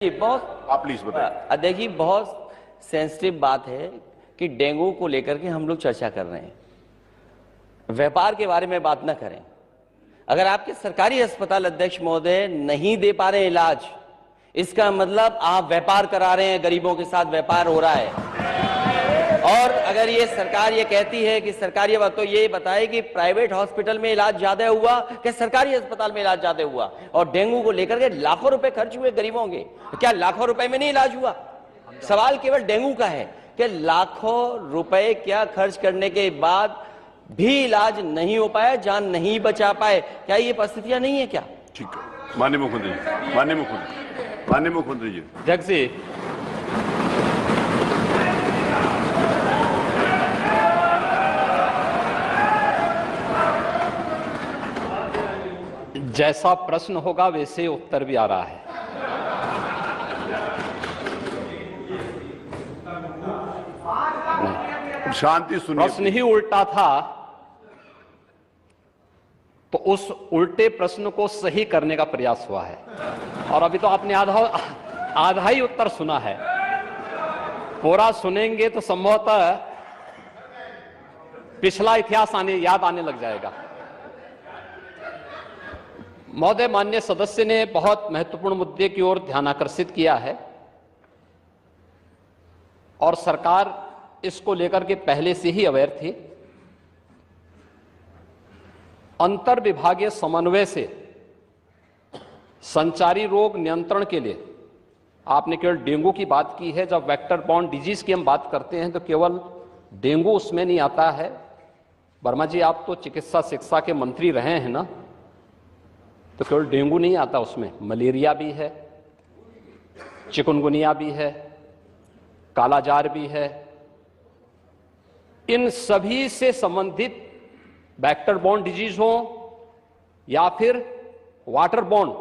बहुत आप प्लीज बताइए। देखिए, बहुत सेंसिटिव बात है कि डेंगू को लेकर के हम लोग चर्चा कर रहे हैं। व्यापार के बारे में बात ना करें। अगर आपके सरकारी अस्पताल अध्यक्ष महोदय नहीं दे पा रहे इलाज, इसका मतलब आप व्यापार करा रहे हैं, गरीबों के साथ व्यापार हो रहा है। और अगर ये सरकार ये कहती है कि सरकारी, तो ये बताए कि प्राइवेट हॉस्पिटल में इलाज ज्यादा हुआ कि सरकारी अस्पताल में इलाज ज्यादा हुआ। और डेंगू को लेकर के लाखों रुपए खर्च हुए गरीबों के, क्या लाखों रुपए में नहीं इलाज हुआ? सवाल केवल डेंगू का है कि लाखों रुपए क्या खर्च करने के बाद भी इलाज नहीं हो पाया, जान नहीं बचा पाए। क्या ये परिस्थितियां नहीं है क्या? ठीक है, माननीय मुख्यमंत्री जी, माननीय मुख्यमंत्री जी। अध्यक्ष जी, जैसा प्रश्न होगा वैसे उत्तर भी आ रहा है। शांति सुनिए। प्रश्न ही उल्टा था तो उस उल्टे प्रश्न को सही करने का प्रयास हुआ है। और अभी तो आपने आधा ही उत्तर सुना है। पूरा सुनेंगे तो संभवतः पिछला इतिहास याद आने लग जाएगा। महोदय, माननीय सदस्य ने बहुत महत्वपूर्ण मुद्दे की ओर ध्यान आकर्षित किया है और सरकार इसको लेकर के पहले से ही अवेयर थी। अंतर विभागीय समन्वय से संचारी रोग नियंत्रण के लिए आपने केवल डेंगू की बात की है। जब वेक्टर बॉर्न डिजीज की हम बात करते हैं तो केवल डेंगू उसमें नहीं आता है। वर्मा जी, आप तो चिकित्सा शिक्षा के मंत्री रहे हैं ना, तो केवल डेंगू नहीं आता उसमें, मलेरिया भी है, चिकुनगुनिया भी है, कालाजार भी है। इन सभी से संबंधित वेक्टर बॉर्न डिजीज हो या फिर वाटर बॉर्न,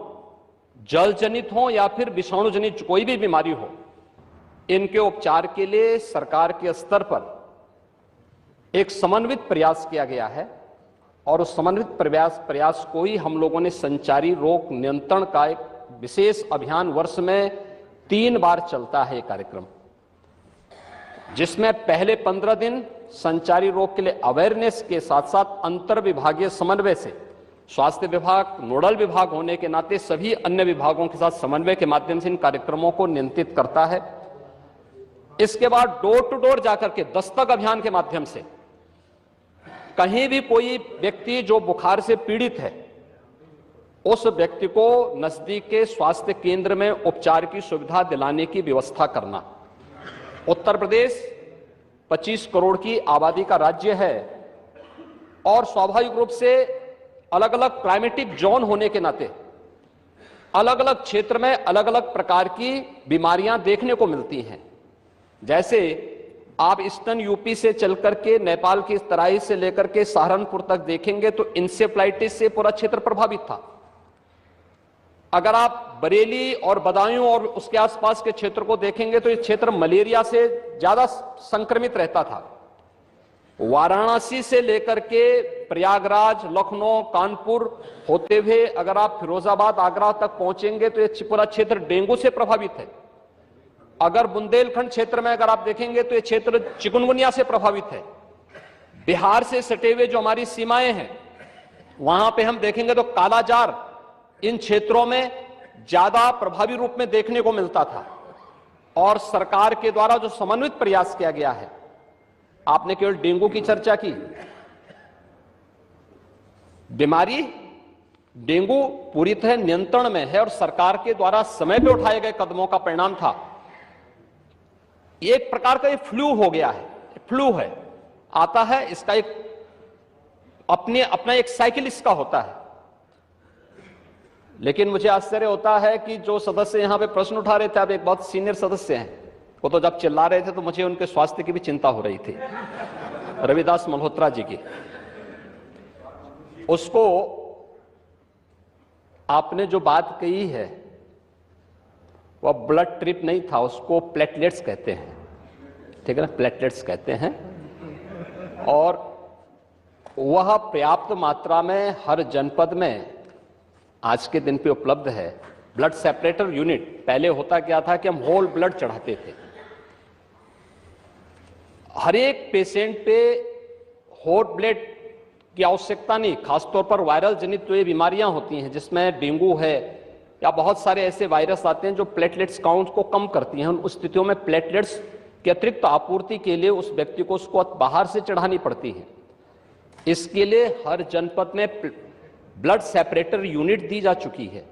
जल जनित हो या फिर विषाणु जनित कोई भी बीमारी हो, इनके उपचार के लिए सरकार के स्तर पर एक समन्वित प्रयास किया गया है। और उस समन्वित प्रयास को ही हम लोगों ने संचारी रोग नियंत्रण का एक विशेष अभियान, वर्ष में 3 बार चलता है ये कार्यक्रम, जिसमें पहले 15 दिन संचारी रोग के लिए अवेयरनेस के साथ साथ अंतर विभागीय समन्वय से स्वास्थ्य विभाग नोडल विभाग होने के नाते सभी अन्य विभागों के साथ समन्वय के माध्यम से इन कार्यक्रमों को नियंत्रित करता है। इसके बाद डोर टू डोर जाकर के दस्तक अभियान के माध्यम से कहीं भी कोई व्यक्ति जो बुखार से पीड़ित है, उस व्यक्ति को नजदीक के स्वास्थ्य केंद्र में उपचार की सुविधा दिलाने की व्यवस्था करना। उत्तर प्रदेश 25 करोड़ की आबादी का राज्य है और स्वाभाविक रूप से अलग अलग क्लाइमेटिक जोन होने के नाते अलग अलग क्षेत्र में अलग अलग प्रकार की बीमारियां देखने को मिलती हैं। जैसे आप ईस्टर्न यूपी से चलकर के नेपाल की तराई से लेकर के सहारनपुर तक देखेंगे तो इंसेफ्लाइटिस से पूरा क्षेत्र प्रभावित था। अगर आप बरेली और बदायूं और उसके आसपास के क्षेत्र को देखेंगे तो ये क्षेत्र मलेरिया से ज्यादा संक्रमित रहता था। वाराणसी से लेकर के प्रयागराज, लखनऊ, कानपुर होते हुए अगर आप फिरोजाबाद, आगरा तक पहुंचेंगे तो ये पूरा क्षेत्र डेंगू से प्रभावित है। अगर बुंदेलखंड क्षेत्र में अगर आप देखेंगे तो ये क्षेत्र चिकुनगुनिया से प्रभावित है। बिहार से सटे हुए जो हमारी सीमाएं हैं वहां पे हम देखेंगे तो कालाजार इन क्षेत्रों में ज्यादा प्रभावी रूप में देखने को मिलता था। और सरकार के द्वारा जो समन्वित प्रयास किया गया है, आपने केवल डेंगू की चर्चा की, बीमारी डेंगू पूरी तरह नियंत्रण में है और सरकार के द्वारा समय पे उठाए गए कदमों का परिणाम था। ये एक प्रकार का ये फ्लू हो गया है, फ्लू है, आता है, इसका एक अपना एक साइकिल इसका होता है। लेकिन मुझे आश्चर्य होता है कि जो सदस्य यहां पे प्रश्न उठा रहे थे, आप एक बहुत सीनियर सदस्य हैं, वो तो जब चिल्ला रहे थे तो मुझे उनके स्वास्थ्य की भी चिंता हो रही थी, रविदास मल्होत्रा जी की। उसको आपने जो बात कही है वह ब्लड ट्रिप नहीं था, उसको प्लेटलेट्स कहते हैं, ठीक है ना, प्लेटलेट्स कहते हैं। और वह पर्याप्त मात्रा में हर जनपद में आज के दिन पे उपलब्ध है। ब्लड सेपरेटर यूनिट, पहले होता क्या था कि हम होल ब्लड चढ़ाते थे। हर एक पेशेंट पे होल ब्लड की आवश्यकता नहीं, खासतौर पर वायरल जनित जो ये बीमारियां होती हैं जिसमें डेंगू है या बहुत सारे ऐसे वायरस आते हैं जो प्लेटलेट्स काउंट को कम करती हैं, उस स्थितियों में प्लेटलेट्स की अतिरिक्त आपूर्ति के लिए उस व्यक्ति को उसको बाहर से चढ़ानी पड़ती है। इसके लिए हर जनपद में ब्लड सेपरेटर यूनिट दी जा चुकी है,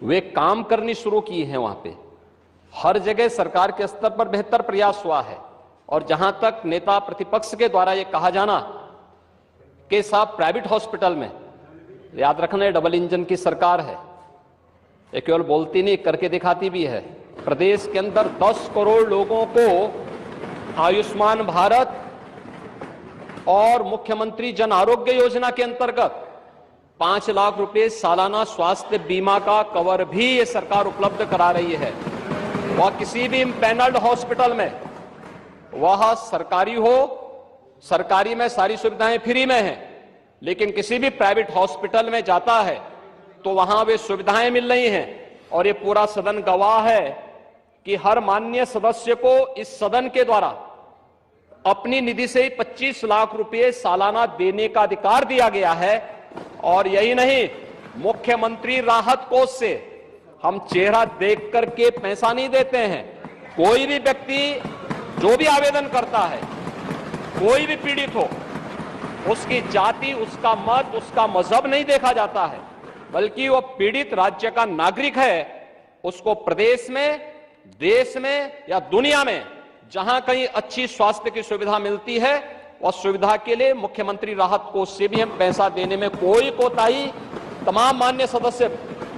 वे काम करनी शुरू की है। वहां पे हर जगह सरकार के स्तर पर बेहतर प्रयास हुआ है। और जहां तक नेता प्रतिपक्ष के द्वारा यह कहा जाना कि साहब प्राइवेट हॉस्पिटल में, याद रखना डबल इंजन की सरकार है, ये केवल बोलती नहीं करके दिखाती भी है। प्रदेश के अंदर 10 करोड़ लोगों को आयुष्मान भारत और मुख्यमंत्री जन आरोग्य योजना के अंतर्गत 5 लाख रुपए सालाना स्वास्थ्य बीमा का कवर भी ये सरकार उपलब्ध करा रही है। वह किसी भी पैनल्ड हॉस्पिटल में, वह सरकारी हो, सरकारी में सारी सुविधाएं फ्री में हैं, लेकिन किसी भी प्राइवेट हॉस्पिटल में जाता है तो वहां वे सुविधाएं मिल रही हैं। और ये पूरा सदन गवाह है कि हर माननीय सदस्य को इस सदन के द्वारा अपनी निधि से 25 लाख रुपए सालाना देने का अधिकार दिया गया है। और यही नहीं, मुख्यमंत्री राहत कोष से हम चेहरा देख करके पैसा नहीं देते हैं। कोई भी व्यक्ति जो भी आवेदन करता है, कोई भी पीड़ित हो, उसकी जाति, उसका मत, उसका मजहब नहीं देखा जाता है, बल्कि वह पीड़ित राज्य का नागरिक है। उसको प्रदेश में, देश में या दुनिया में जहां कहीं अच्छी स्वास्थ्य की सुविधा मिलती है, वह सुविधा के लिए मुख्यमंत्री राहत कोष से भी हम पैसा देने में कोई कोताही, तमाम मान्य सदस्य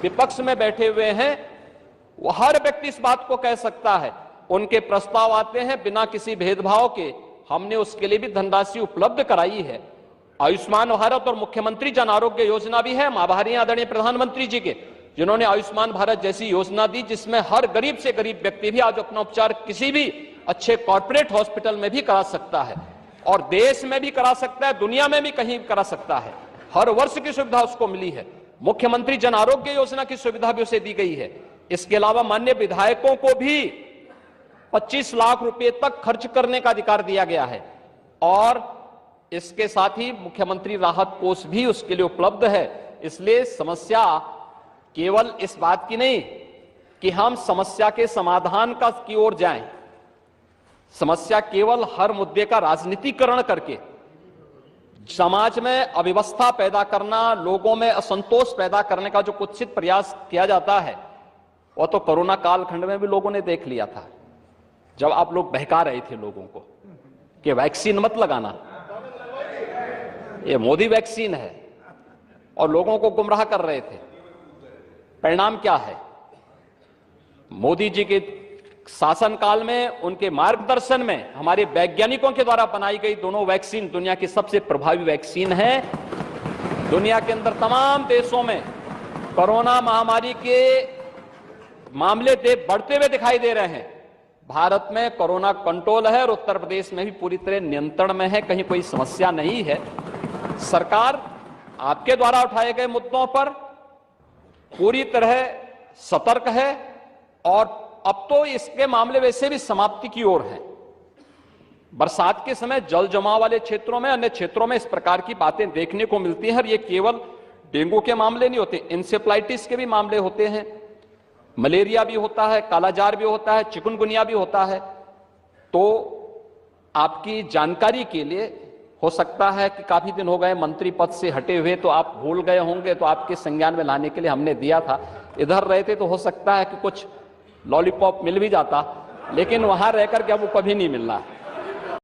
विपक्ष में बैठे हुए हैं, वो हर व्यक्ति इस बात को कह सकता है। उनके प्रस्ताव आते हैं बिना किसी भेदभाव के, हमने उसके लिए भी धनराशि उपलब्ध कराई है। आयुष्मान भारत और मुख्यमंत्री जन आरोग्य योजना भी है। आभारी हैं आदरणीय प्रधानमंत्री जी के, जिन्होंने आयुष्मान भारत जैसी योजना दी, जिसमें हर गरीब से गरीब व्यक्ति भी आज अपना उपचार किसी भी अच्छे कॉर्पोरेट हॉस्पिटल में भी करा सकता है, और देश में भी करा सकता है, दुनिया में भी कहीं करा सकता है। हर वर्ष की सुविधा उसको मिली है। मुख्यमंत्री जन आरोग्य योजना की सुविधा भी उसे दी गई है। इसके अलावा माननीय विधायकों को भी 25 लाख रुपए तक खर्च करने का अधिकार दिया गया है। और इसके साथ ही मुख्यमंत्री राहत कोष भी उसके लिए उपलब्ध है। इसलिए समस्या केवल इस बात की नहीं कि हम समस्या के समाधान का की ओर जाएं, समस्या केवल हर मुद्दे का राजनीतिकरण करके समाज में अव्यवस्था पैदा करना, लोगों में असंतोष पैदा करने का जो कुत्सित प्रयास किया जाता है, वह तो कोरोना कालखंड में भी लोगों ने देख लिया था, जब आप लोग बहका रहे थे लोगों को कि वैक्सीन मत लगाना, ये मोदी वैक्सीन है, और लोगों को गुमराह कर रहे थे। परिणाम क्या है? मोदी जी के शासनकाल में, उनके मार्गदर्शन में हमारे वैज्ञानिकों के द्वारा बनाई गई दोनों वैक्सीन दुनिया की सबसे प्रभावी वैक्सीन है। दुनिया के अंदर तमाम देशों में कोरोना महामारी के मामले बढ़ते हुए दिखाई दे रहे हैं। भारत में कोरोना कंट्रोल है और उत्तर प्रदेश में भी पूरी तरह नियंत्रण में है, कहीं कोई समस्या नहीं है। सरकार आपके द्वारा उठाए गए मुद्दों पर पूरी तरह सतर्क है, और अब तो इसके मामले वैसे भी समाप्ति की ओर हैं। बरसात के समय जल जमाव वाले क्षेत्रों में, अन्य क्षेत्रों में इस प्रकार की बातें देखने को मिलती हैं। और ये केवल डेंगू के मामले नहीं होते, इंसेफ्लाइटिस के भी मामले होते हैं, मलेरिया भी होता है, कालाजार भी होता है, चिकनगुनिया भी होता है। तो आपकी जानकारी के लिए, हो सकता है कि काफी दिन हो गए मंत्री पद से हटे हुए, तो आप भूल गए होंगे, तो आपके संज्ञान में लाने के लिए हमने दिया था। इधर रहते तो हो सकता है कि कुछ लॉलीपॉप मिल भी जाता, लेकिन वहां रहकर के अब वो कभी नहीं मिलना।